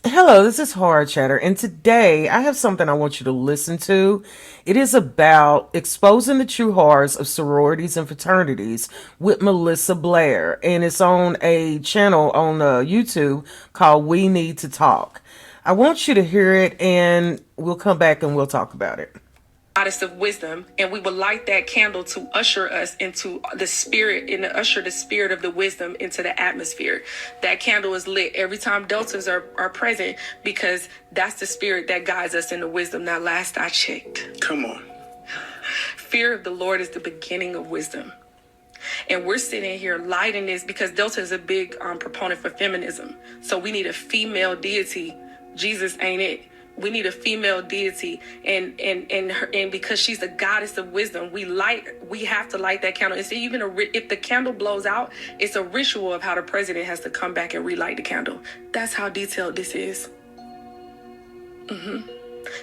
Hello, this is Horror Chatter, and today I have something I want you to listen to. It is about exposing the true horrors of sororities and fraternities with Melissa Blair, and it's on a channel on YouTube called We Need to Talk. I want you to hear it, and we'll come back and we'll talk about it. Goddess of wisdom, and we would light that candle to usher us into the spirit and to usher the spirit of the wisdom into the atmosphere. That candle is lit every time deltas are present because that's the spirit that guides us into wisdom. Now, last I checked, Come on. fear of the Lord is the beginning of wisdom. And we're sitting here lighting this because Delta is a big proponent for feminism. So we need a female deity. Jesus ain't it. We need a female deity, and because she's the goddess of wisdom, we have to light that candle. And see, even if the candle blows out, it's a ritual of how the president has to come back and relight the candle. That's how detailed this is.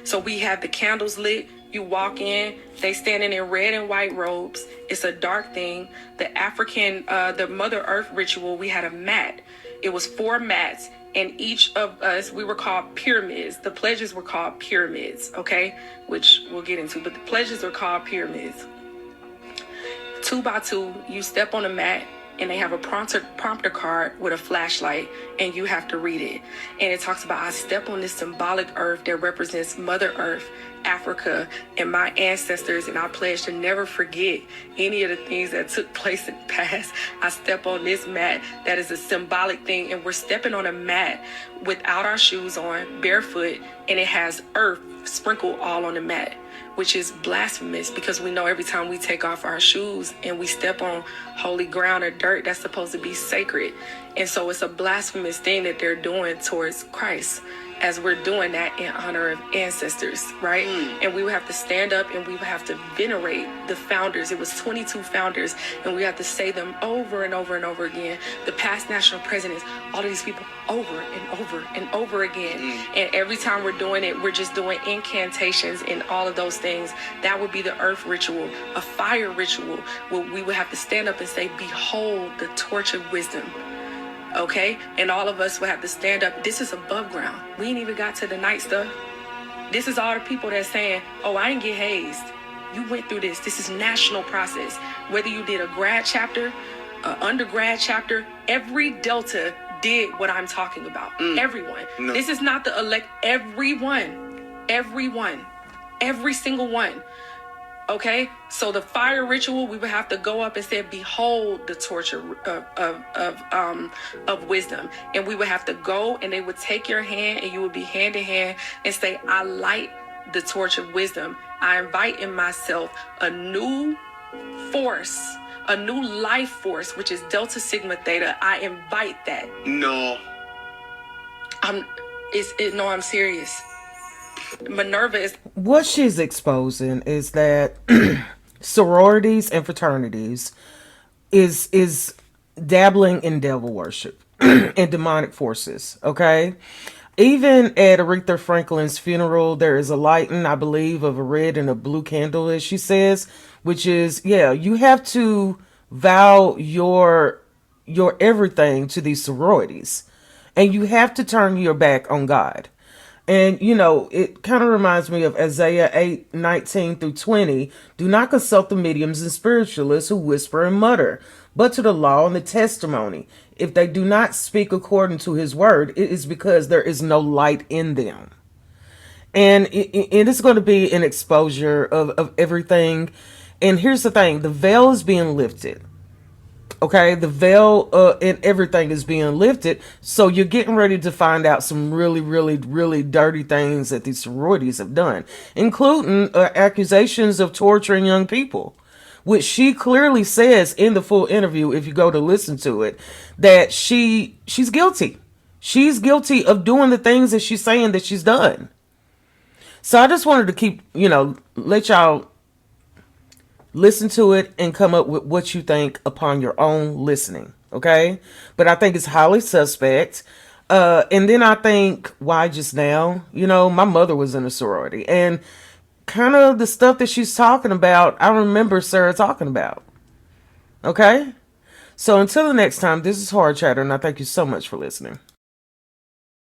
So we have the candles lit. You walk in, they standing in red and white robes. It's a dark thing. The African, the Mother Earth ritual, we had a mat. It was 4 mats. And each of us, we were called pyramids. The pledges were called pyramids, okay? Which we'll get into, but the pledges are called pyramids. 2 by 2, you step on a mat, and they have a prompter card with a flashlight, and you have to read it. And it talks about, I step on this symbolic earth that represents Mother Earth, Africa, and my ancestors, and I pledge to never forget any of the things that took place in the past. I step on this mat that is a symbolic thing, and we're stepping on a mat without our shoes on, barefoot, and it has earth sprinkled all on the mat, which is blasphemous because we know every time we take off our shoes and we step on holy ground or dirt, that's supposed to be sacred. And so it's a blasphemous thing that they're doing towards Christ as we're doing that in honor of ancestors, right? And we would have to stand up and we would have to venerate the founders. It was 22 founders, and we have to say them over and over and over again. The past national presidents, all of these people over and over and over again. And every time we're doing it, we're just doing incantations and all of those things. That would be the earth ritual. A fire ritual where we would have to stand up and say, behold the torch of wisdom. Okay, and all of us will have to stand up. This is above ground. We ain't even got to the night stuff. This is all the people that's saying, oh, I didn't get hazed. You went through this. This is national process. Whether you did a grad chapter, an undergrad chapter, every Delta did what I'm talking about. Everyone. No. This is not the elect. Everyone. Every single one. Okay, so the fire ritual, we would have to go up and say, behold the torch of wisdom. And we would have to go, and they would take your hand, and you would be hand in hand and say, I light the torch of wisdom. I invite in myself a new force, a new life force, which is Delta Sigma Theta. I invite that. No. I'm serious. Minerva is... What she's exposing is that sororities and fraternities is dabbling in devil worship and demonic forces, okay? Even at Aretha Franklin's funeral, there is a lighting, I believe, of a red and a blue candle, as she says, which is, yeah, you have to vow your everything to these sororities, and you have to turn your back on God. And, you know, it kind of reminds me of Isaiah 8:19-20. Do not consult the mediums and spiritualists who whisper and mutter, but to the law and the testimony. If they do not speak according to his word, it is because there is no light in them. And it is going to be an exposure of everything. And here's the thing. The veil is being lifted. Okay, the veil and everything is being lifted. So you're getting ready to find out some really, really, really dirty things that these sororities have done, including accusations of torturing young people, which she clearly says in the full interview, if you go to listen to it, that she's guilty. She's guilty of doing the things that she's saying that she's done. So I just wanted to keep, let y'all listen to it and come up with what you think upon your own listening, okay? But I think it's highly suspect. And then I think, why just now? My mother was in a sorority, and kind of the stuff that she's talking about, I remember Sarah talking about, okay? So until the next time, this is Horror Chatter, and I thank you so much for listening.